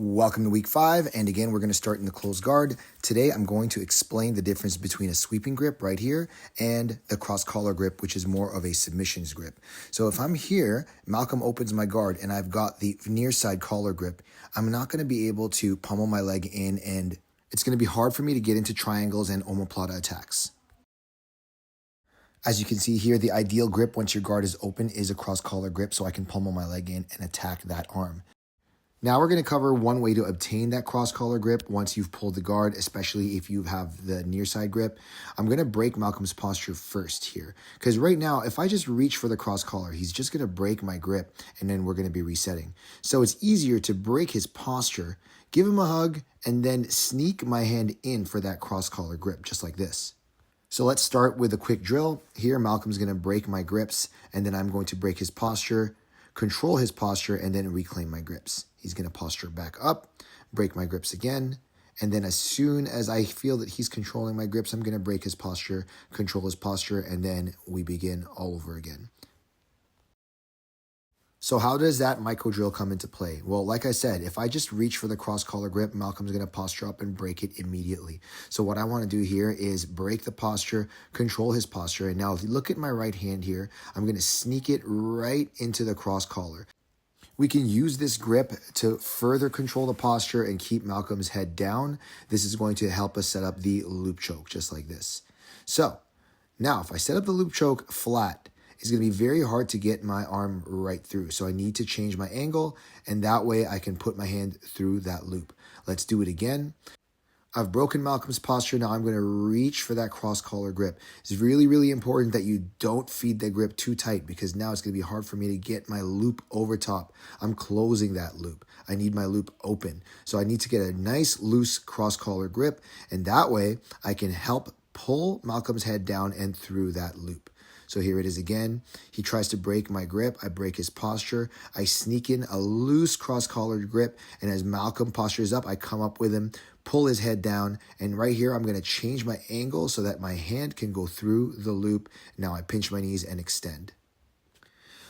Welcome to week 5, and again we're going to start in the closed guard. Today I'm going to explain the difference between a sweeping grip right here and the cross collar grip, which is more of a submissions grip. So if I'm here, Malcolm opens my guard and I've got the near side collar grip, I'm not going to be able to pummel my leg in, and it's going to be hard for me to get into triangles and omoplata attacks. As you can see here, the ideal grip once your guard is open is a cross collar grip, so I can pummel my leg in and attack that arm. Now we're going to cover one way to obtain that cross collar grip once you've pulled the guard, especially if you have the near side grip. I'm going to break Malcolm's posture first here, because right now if I just reach for the cross collar, he's just going to break my grip and then we're going to be resetting. So it's easier to break his posture, give him a hug, and then sneak my hand in for that cross collar grip, just like this. So let's start with a quick drill. Here Malcolm's going to break my grips, and then I'm going to break his posture, control his posture, and then reclaim my grips. He's going to posture back up, break my grips again, and then as soon as I feel that he's controlling my grips, I'm going to break his posture, control his posture, and then we begin all over again. So how does that micro drill come into play? Well, like I said, if I just reach for the cross collar grip, Malcolm's going to posture up and break it immediately. So what I want to do here is break the posture, control his posture. And now if you look at my right hand here, I'm going to sneak it right into the cross collar. We can use this grip to further control the posture and keep Malcolm's head down. This is going to help us set up the loop choke, just like this. So now if I set up the loop choke flat, it's going to be very hard to get my arm right through. So I need to change my angle, and that way I can put my hand through that loop. Let's do it again. I've broken Malcolm's posture. Now I'm going to reach for that cross collar grip. It's really, really important that you don't feed the grip too tight, because now it's going to be hard for me to get my loop over top. I'm closing that loop. I need my loop open. So I need to get a nice loose cross collar grip, and that way I can help pull Malcolm's head down and through that loop. So here it is again. He tries to break my grip. I break his posture. I sneak in a loose cross-collared grip. And as Malcolm postures up, I come up with him, pull his head down. And right here, I'm going to change my angle so that my hand can go through the loop. Now I pinch my knees and extend.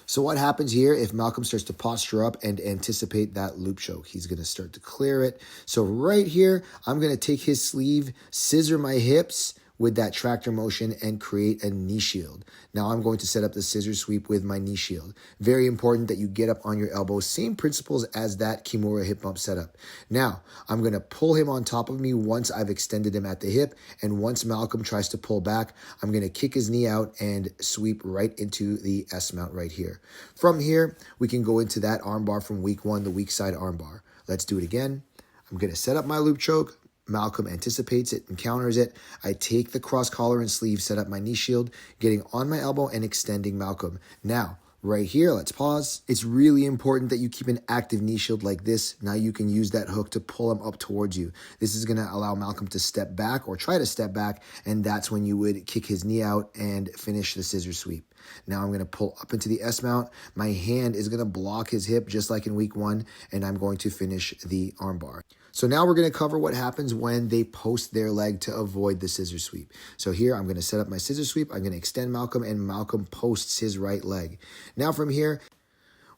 So what happens here if Malcolm starts to posture up and anticipate that loop choke? He's going to start to clear it. So right here, I'm going to take his sleeve, scissor my hips with that tractor motion, and create a knee shield. Now I'm going to set up the scissor sweep with my knee shield. Very important that you get up on your elbow. Same principles as that Kimura hip bump setup. Now I'm going to pull him on top of me once I've extended him at the hip, and once Malcolm tries to pull back, I'm going to kick his knee out and sweep right into the S mount right here. From here, we can go into that arm bar from week 1, the weak side arm bar. Let's do it again. I'm going to set up my loop choke. Malcolm anticipates it and counters it. I take the cross collar and sleeve, set up my knee shield, getting on my elbow and extending Malcolm. Now, right here, let's pause. It's really important that you keep an active knee shield like this. Now you can use that hook to pull him up towards you. This is going to allow Malcolm to step back or try to step back, and that's when you would kick his knee out and finish the scissor sweep. Now I'm going to pull up into the S mount. My hand is going to block his hip just like in week 1, and I'm going to finish the arm bar. So now we're going to cover what happens when they post their leg to avoid the scissor sweep. So here I'm going to set up my scissor sweep. I'm going to extend Malcolm, and Malcolm posts his right leg. Now from here,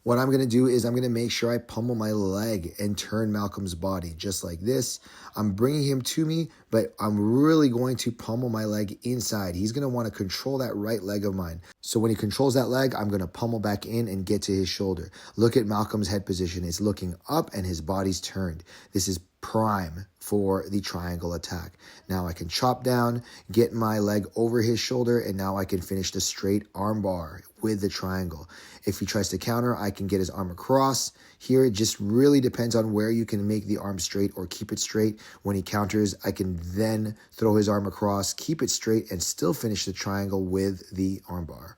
what I'm going to do is I'm going to make sure I pummel my leg and turn Malcolm's body just like this. I'm bringing him to me, but I'm really going to pummel my leg inside. He's going to want to control that right leg of mine. So when he controls that leg, I'm going to pummel back in and get to his shoulder. Look at Malcolm's head position. It's looking up and his body's turned. This is prime for the triangle attack. Now I can chop down, get my leg over his shoulder, and now I can finish the straight arm bar with the triangle. If he tries to counter, I can get his arm across. Here, it just really depends on where you can make the arm straight or keep it straight. When he counters, I can then throw his arm across, keep it straight, and still finish the triangle with the arm bar.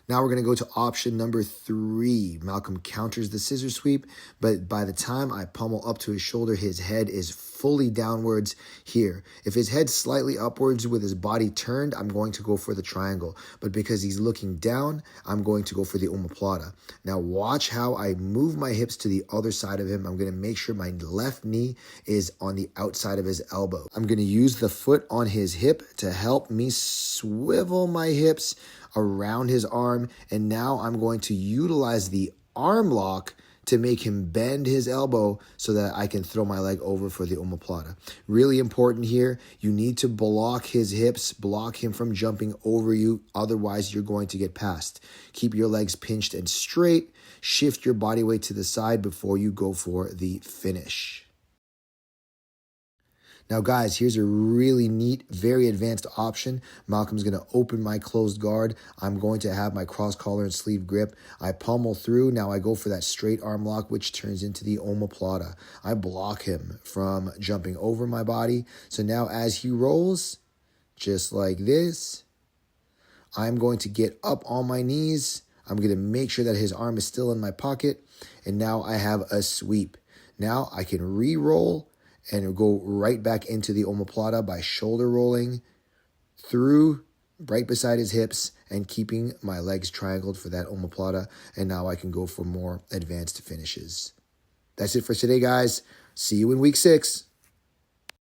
Now we're going to go to option number 3. Malcolm counters the scissor sweep, but by the time I pummel up to his shoulder, his head is fully downwards here. If his head's slightly upwards with his body turned, I'm going to go for the triangle. But because he's looking down, I'm going to go for the omoplata. Now watch how I move my hips to the other side of him. I'm going to make sure my left knee is on the outside of his elbow. I'm going to use the foot on his hip to help me swivel my hips around his arm, and now I'm going to utilize the arm lock to make him bend his elbow so that I can throw my leg over for the omoplata. Really important here, you need to block his hips, block him from jumping over you, otherwise you're going to get passed. Keep your legs pinched and straight, shift your body weight to the side before you go for the finish. Now, guys, here's a really neat, very advanced option. Malcolm's going to open my closed guard. I'm going to have my cross collar and sleeve grip. I pummel through. Now I go for that straight arm lock, which turns into the omoplata. I block him from jumping over my body. So now as he rolls, just like this, I'm going to get up on my knees. I'm going to make sure that his arm is still in my pocket. And now I have a sweep. Now I can re-roll and go right back into the omoplata by shoulder rolling through right beside his hips and keeping my legs triangled for that omoplata. And now I can go for more advanced finishes. That's it for today, guys. See you in week 6.